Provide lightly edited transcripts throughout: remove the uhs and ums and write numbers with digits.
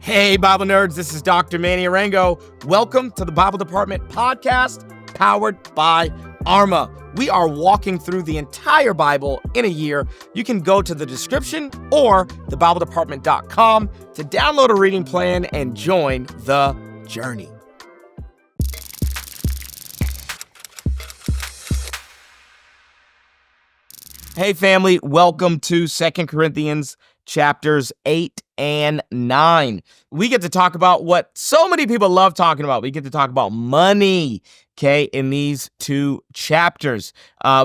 Hey, Bible nerds, this is Dr. Manny Arango. Welcome to the Bible Department podcast, powered by Arma. We are walking through the entire Bible in a year. You can go to the description or thebibledepartment.com to download a reading plan and join the journey. Hey, family, welcome to 2 Corinthians chapters 8 and 9. We get to talk about what so many people love talking about. We get to talk about money, okay, in these two chapters.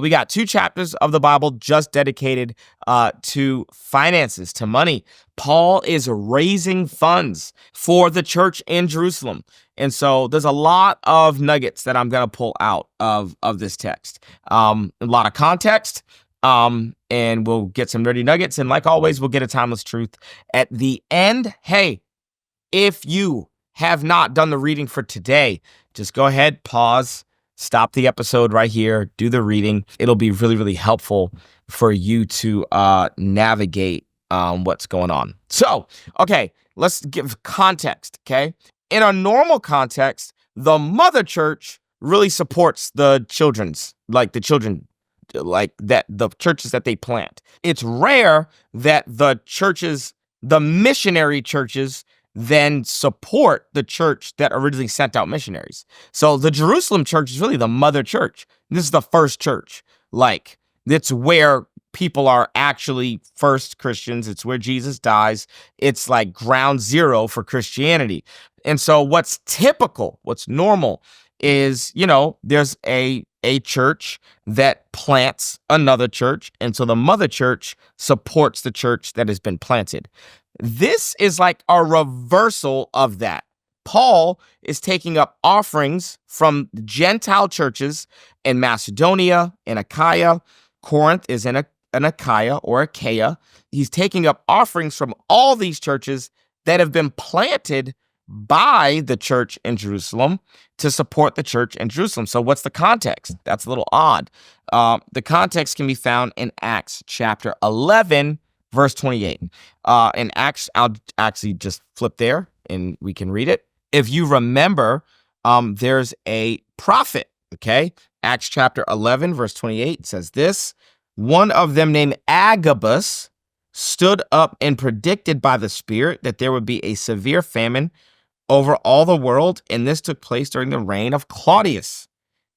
We got two chapters of the Bible just dedicated to finances, to money. Paul is raising funds for the church in Jerusalem. And so there's a lot of nuggets that I'm going to pull out of this text. A lot of context. And we'll get some nerdy nuggets. And like always, we'll get a timeless truth at the end. Hey, if you have not done the reading for today, just go ahead, pause, stop the episode right here, do the reading. It'll be really, really helpful for you to navigate what's going on. So, okay, let's give context, okay? In a normal context, the mother church really supports the children, like that the churches that they plant. It's rare that the missionary churches then support the church that originally sent out missionaries. So the Jerusalem church is really the mother church. This is the first church. Like, it's where people are actually first Christians. It's where Jesus dies. It's like ground zero for Christianity. And so what's typical, what's normal is, there's a church that plants another church. And so the mother church supports the church that has been planted. This is like a reversal of that. Paul is taking up offerings from Gentile churches in Macedonia and Achaia. Corinth is in Achaia or Achaia. He's taking up offerings from all these churches that have been planted by the church in Jerusalem to support the church in Jerusalem. So what's the context? That's a little odd. The context can be found in Acts chapter 11, verse 28. In Acts, I'll actually just flip there and we can read it. If you remember, there's a prophet, okay? Acts chapter 11, verse 28 says this: one of them named Agabus stood up and predicted by the Spirit that there would be a severe famine over all the world, and this took place during the reign of Claudius.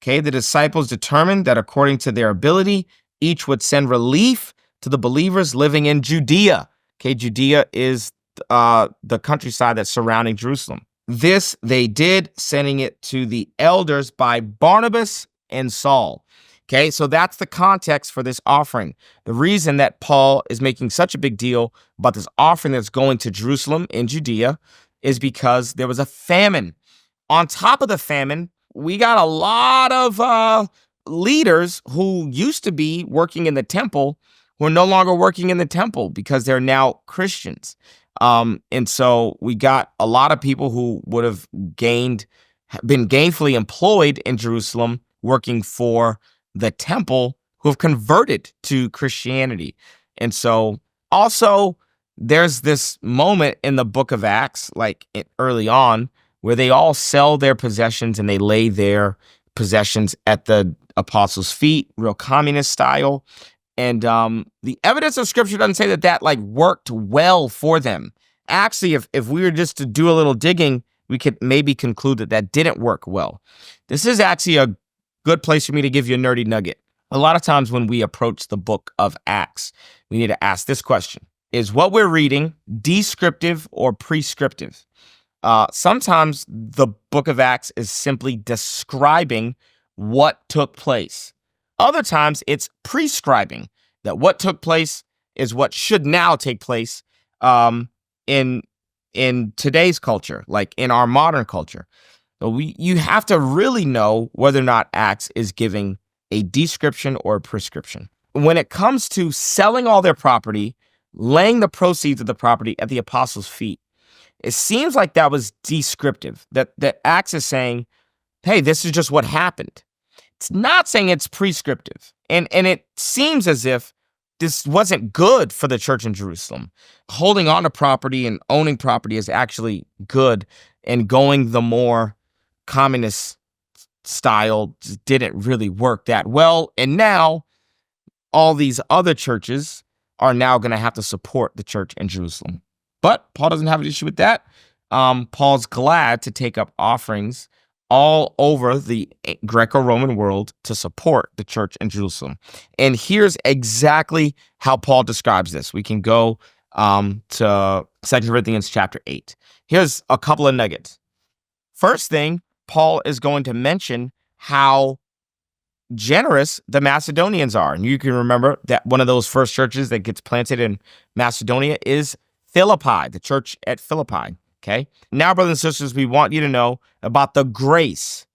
Okay, the disciples determined that according to their ability, each would send relief to the believers living in Judea. Okay, Judea is the countryside that's surrounding Jerusalem. This they did, sending it to the elders by Barnabas and Saul. Okay, so that's the context for this offering. The reason that Paul is making such a big deal about this offering that's going to Jerusalem in Judea is because there was a famine. On top of the famine, we got a lot of leaders who used to be working in the temple who are no longer working in the temple because they're now Christians. And so we got a lot of people who would have been gainfully employed in Jerusalem working for the temple who have converted to Christianity. And so also, there's this moment in the book of Acts, like early on, where they all sell their possessions and they lay their possessions at the apostles' feet, real communist style. And the evidence of scripture doesn't say that like worked well for them. Actually, if we were just to do a little digging, we could maybe conclude that didn't work well. This is actually a good place for me to give you a nerdy nugget. A lot of times when we approach the book of Acts, we need to ask this question: is what we're reading descriptive or prescriptive? Sometimes the book of Acts is simply describing what took place. Other times it's prescribing that what took place is what should now take place in today's culture, like in our modern culture. So you have to really know whether or not Acts is giving a description or a prescription. When it comes to selling all their property, laying the proceeds of the property at the apostles' feet, it seems like that was descriptive, that Acts is saying, hey, this is just what happened. It's not saying it's prescriptive. And it seems as if this wasn't good for the church in Jerusalem. Holding on to property and owning property is actually good, and going the more communist style didn't really work that well. And now all these other churches are now going to have to support the church in Jerusalem. But Paul doesn't have an issue with that. Paul's glad to take up offerings all over the Greco-Roman world to support the church in Jerusalem. And here's exactly how Paul describes this. We can go to 2 Corinthians chapter 8. Here's a couple of nuggets. First thing, Paul is going to mention how generous the Macedonians are. And you can remember that one of those first churches that gets planted in Macedonia is Philippi, the church at Philippi. Okay. Now, brothers and sisters, we want you to know about the grace.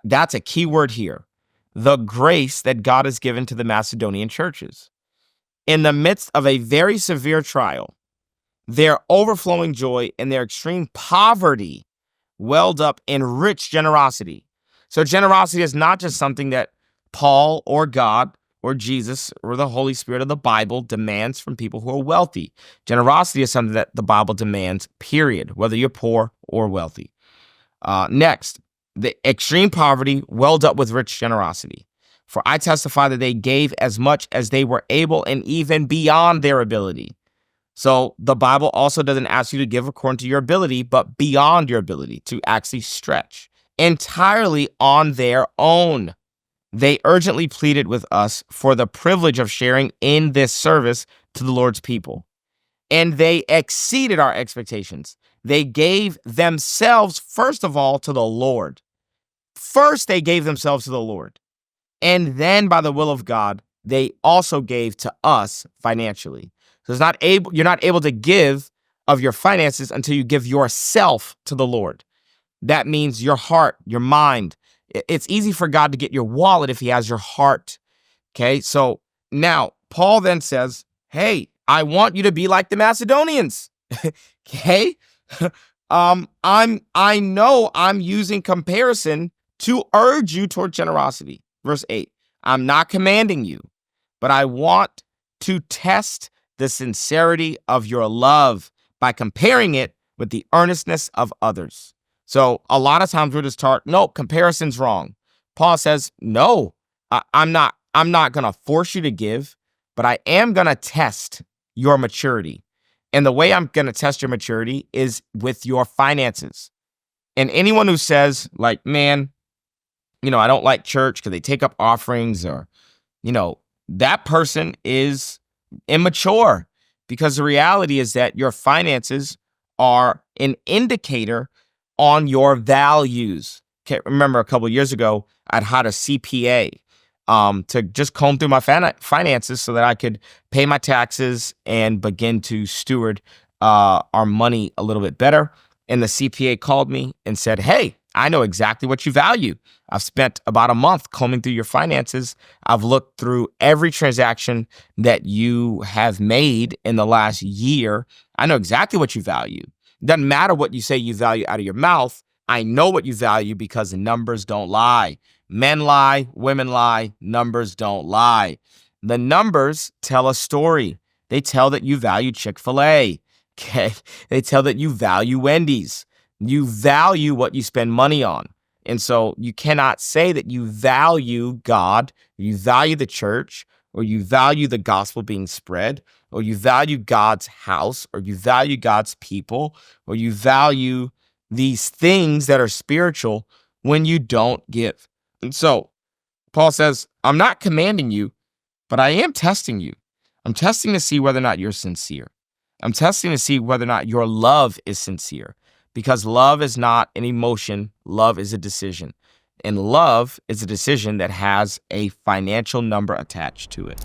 That's a key word here. The grace that God has given to the Macedonian churches. In the midst of a very severe trial, their overflowing joy and their extreme poverty welled up in rich generosity. So generosity is not just something that Paul or God or Jesus or the Holy Spirit of the Bible demands from people who are wealthy. Generosity is something that the Bible demands, period, whether you're poor or wealthy. Next, the extreme poverty welled up with rich generosity. For I testify that they gave as much as they were able and even beyond their ability. So the Bible also doesn't ask you to give according to your ability, but beyond your ability, to actually stretch entirely on their own. They urgently pleaded with us for the privilege of sharing in this service to the Lord's people. And they exceeded our expectations. They gave themselves, first of all, to the Lord. First, they gave themselves to the Lord. And then, by the will of God, they also gave to us financially. So you're not able to give of your finances until you give yourself to the Lord. That means your heart, your mind. It's easy for God to get your wallet if he has your heart. Okay, so now Paul then says, hey, I want you to be like the Macedonians. Okay, I know I'm using comparison to urge you toward generosity. Verse 8, I'm not commanding you, but I want to test the sincerity of your love by comparing it with the earnestness of others. So a lot of times we're just taught, no, comparison's wrong. Paul says, no, I'm not going to force you to give, but I am going to test your maturity. And the way I'm going to test your maturity is with your finances. And anyone who says like, man, I don't like church because they take up offerings, or, that person is immature, because the reality is that your finances are an indicator on your values. Okay, remember a couple of years ago, I'd hired a CPA to just comb through my finances so that I could pay my taxes and begin to steward our money a little bit better. And the CPA called me and said, hey, I know exactly what you value. I've spent about a month combing through your finances. I've looked through every transaction that you have made in the last year. I know exactly what you value. It doesn't matter what you say you value out of your mouth. I know what you value because the numbers don't lie. Men lie, women lie, numbers don't lie. The numbers tell a story. They tell that you value Chick-fil-A. Okay? They tell that you value Wendy's. You value what you spend money on. And so you cannot say that you value God, you value the church, or you value the gospel being spread, or you value God's house, or you value God's people, or you value these things that are spiritual when you don't give. And so Paul says, I'm not commanding you, but I am testing you. I'm testing to see whether or not you're sincere. I'm testing to see whether or not your love is sincere. Because love is not an emotion, love is a decision. And love is a decision that has a financial number attached to it.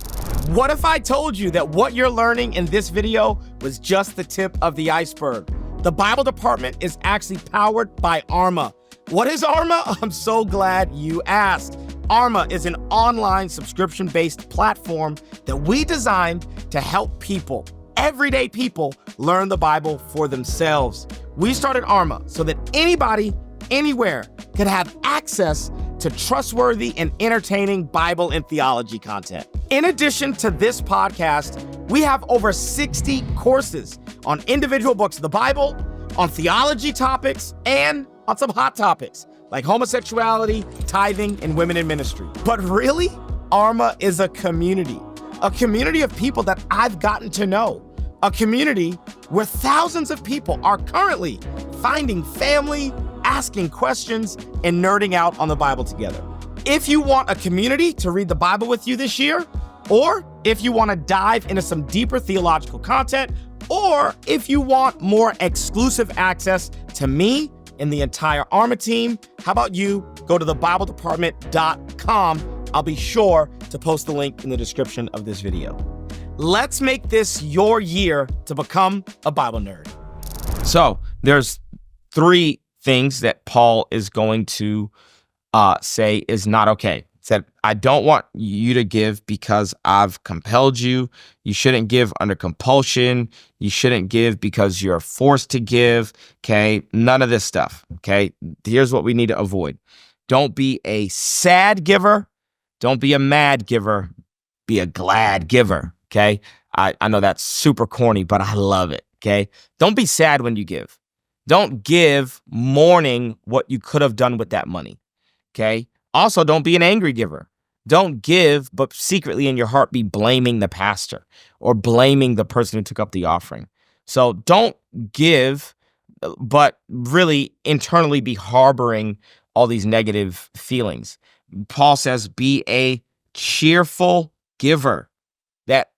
What if I told you that what you're learning in this video was just the tip of the iceberg? The Bible department is actually powered by Arma. What is Arma? I'm so glad you asked. Arma is an online subscription-based platform that we designed to help people, everyday people, learn the Bible for themselves. We started Arma so that anybody, anywhere, could have access to trustworthy and entertaining Bible and theology content. In addition to this podcast, we have over 60 courses on individual books of the Bible, on theology topics, and on some hot topics like homosexuality, tithing, and women in ministry. But really, Arma is a community of people that I've gotten to know, a community where thousands of people are currently finding family, asking questions, and nerding out on the Bible together. If you want a community to read the Bible with you this year, or if you want to dive into some deeper theological content, or if you want more exclusive access to me and the entire Arma team, how about you go to thebibledepartment.com. I'll be sure to post the link in the description of this video. Let's make this your year to become a Bible nerd. So there's 3 things that Paul is going to say is not okay. He said, I don't want you to give because I've compelled you. You shouldn't give under compulsion. You shouldn't give because you're forced to give. Okay. None of this stuff. Okay. Here's what we need to avoid. Don't be a sad giver. Don't be a mad giver. Be a glad giver. Okay. I know that's super corny, but I love it. Okay. Don't be sad when you give. Don't give mourning what you could have done with that money. Okay. Also, don't be an angry giver. Don't give, but secretly in your heart be blaming the pastor or blaming the person who took up the offering. So don't give, but really internally be harboring all these negative feelings. Paul says, be a cheerful giver. That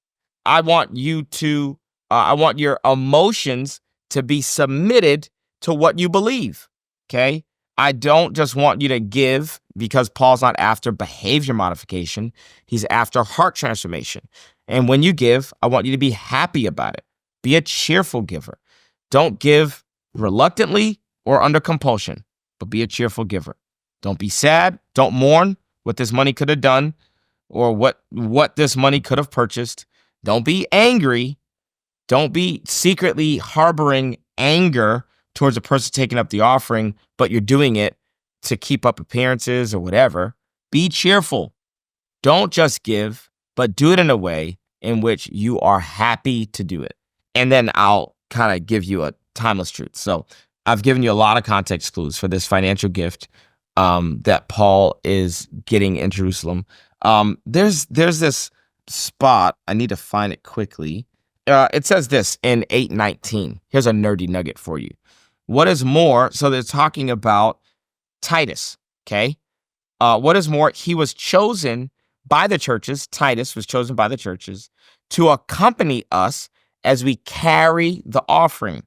I want you to, I want your emotions to be submitted to what you believe. Okay. I don't just want you to give because Paul's not after behavior modification. He's after heart transformation. And when you give, I want you to be happy about it. Be a cheerful giver. Don't give reluctantly or under compulsion, but be a cheerful giver. Don't be sad. Don't mourn what this money could have done or what this money could have purchased. Don't be angry. Don't be secretly harboring anger towards a person taking up the offering, but you're doing it to keep up appearances or whatever. Be cheerful. Don't just give, but do it in a way in which you are happy to do it. And then I'll kind of give you a timeless truth. So I've given you a lot of context clues for this financial gift that Paul is getting in Jerusalem. There's this spot. I need to find it quickly. It says this in 8:19. Here's a nerdy nugget for you. What is more, so they're talking about Titus, okay? What is more, he was chosen by the churches, Titus was chosen by the churches, to accompany us as we carry the offering,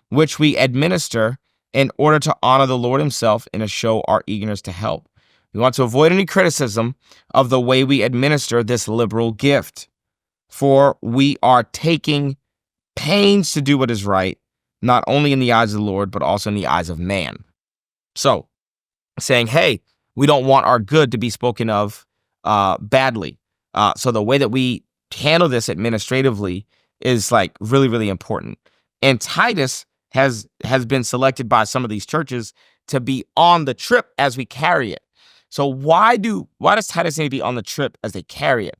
which we administer in order to honor the Lord himself and to show our eagerness to help. We want to avoid any criticism of the way we administer this liberal gift, for we are taking pains to do what is right, not only in the eyes of the Lord, but also in the eyes of man. So, saying, hey, we don't want our good to be spoken of badly. So the way that we handle this administratively is like really, really important. And Titus has been selected by some of these churches to be on the trip as we carry it. So why does Titus need to be on the trip as they carry it?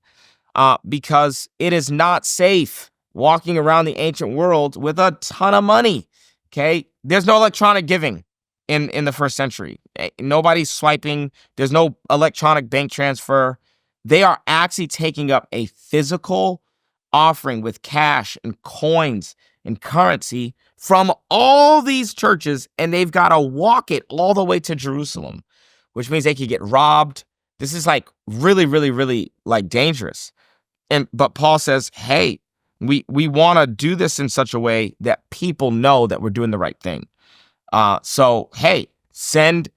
Because it is not safe walking around the ancient world with a ton of money. Okay, there's no electronic giving in the first century. Nobody's swiping. There's no electronic bank transfer. They are actually taking up a physical offering with cash and coins and currency from all these churches, and they've got to walk it all the way to Jerusalem, which means they could get robbed. This is like really, really, really like dangerous. But Paul says, hey, we want to do this in such a way that people know that we're doing the right thing. So, hey, send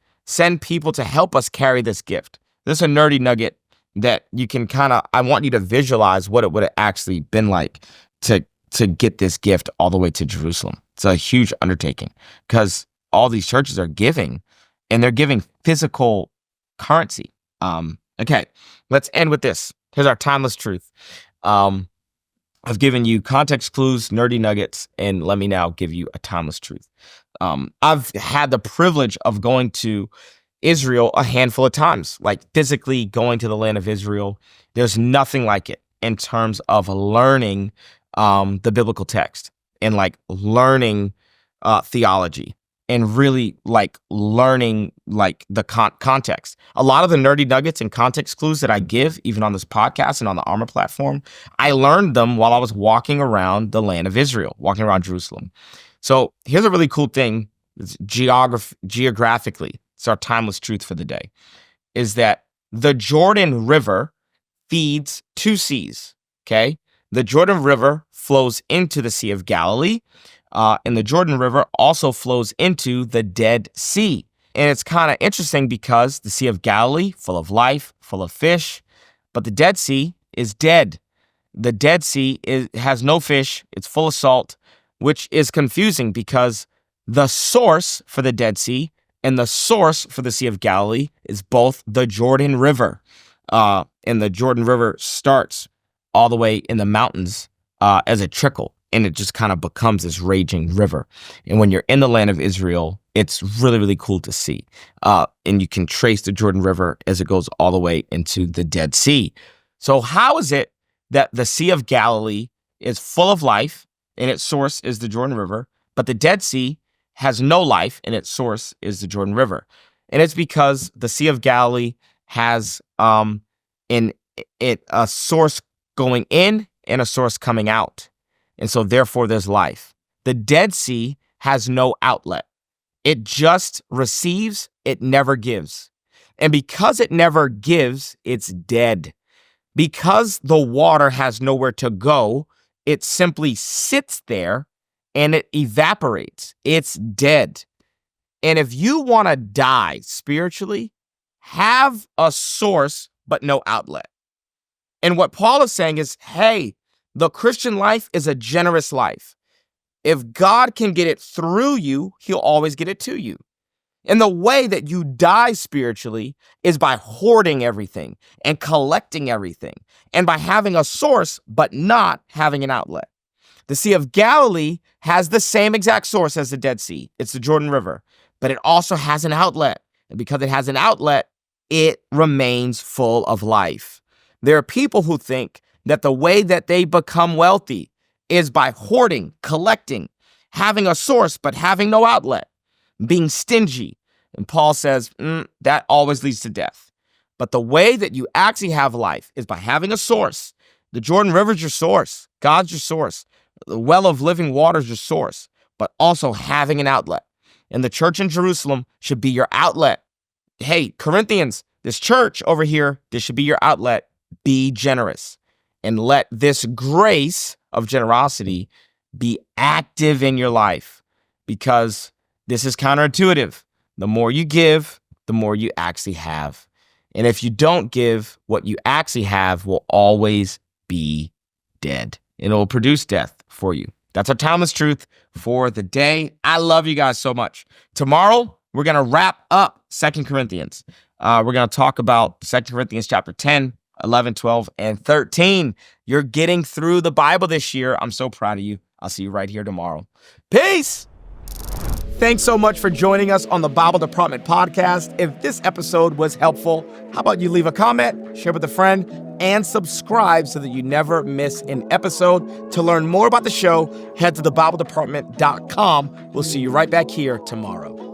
people to help us carry this gift. This is a nerdy nugget that you can I want you to visualize what it would have actually been like to get this gift all the way to Jerusalem. It's a huge undertaking because all these churches are giving, and they're giving physical currency. Okay, let's end with this. Here's our timeless truth. I've given you context clues, nerdy nuggets, and let me now give you a timeless truth. I've had the privilege of going to Israel a handful of times, like physically going to the land of Israel. There's nothing like it in terms of learning the biblical text and like learning theology and really like learning like the context. A lot of the nerdy nuggets and context clues that I give, even on this podcast and on the Arma platform, I learned them while I was walking around the land of Israel, walking around Jerusalem. So here's a really cool thing. It's geographically, it's our timeless truth for the day, is that the Jordan River feeds two seas, okay? The Jordan River flows into the Sea of Galilee, and the Jordan River also flows into the Dead Sea. And it's kind of interesting because the Sea of Galilee, full of life, full of fish, but the Dead Sea is dead. The Dead Sea has no fish, it's full of salt, which is confusing because the source for the Dead Sea and the source for the Sea of Galilee is both the Jordan River. And the Jordan River starts all the way in the mountains as a trickle, and it just kind of becomes this raging river. And when you're in the land of Israel, it's really, really cool to see. And you can trace the Jordan River as it goes all the way into the Dead Sea. So how is it that the Sea of Galilee is full of life and its source is the Jordan River, but the Dead Sea has no life and its source is the Jordan River? And it's because the Sea of Galilee has a source going in and a source coming out. And so therefore there's life. The Dead Sea has no outlet. It just receives, it never gives. And because it never gives, it's dead. Because the water has nowhere to go, it simply sits there and it evaporates. It's dead. And if you want to die spiritually, have a source but no outlet. And what Paul is saying is, hey, the Christian life is a generous life. If God can get it through you, he'll always get it to you. And the way that you die spiritually is by hoarding everything and collecting everything and by having a source but not having an outlet. The Sea of Galilee has the same exact source as the Dead Sea. It's the Jordan River, but it also has an outlet. And because it has an outlet, it remains full of life. There are people who think that the way that they become wealthy is by hoarding, collecting, having a source but having no outlet, being stingy. And Paul says that always leads to death. But the way that you actually have life is by having a source. The Jordan River is your source. God's your source. The well of living water is your source, but also having an outlet. And the church in Jerusalem should be your outlet. Hey, Corinthians, this church over here, this should be your outlet. Be generous and let this grace of generosity be active in your life, because this is counterintuitive. The more you give, the more you actually have. And if you don't give, what you actually have will always be dead. And it will produce death for you. That's our timeless truth for the day. I love you guys so much. Tomorrow, we're going to wrap up 2 Corinthians. We're going to talk about 2 Corinthians chapter 10, 11, 12, and 13. You're getting through the Bible this year. I'm so proud of you. I'll see you right here tomorrow. Peace. Thanks so much for joining us on the Bible Department podcast. If this episode was helpful, how about you leave a comment, share with a friend, and subscribe so that you never miss an episode. To learn more about the show, head to thebibledepartment.com. We'll see you right back here tomorrow.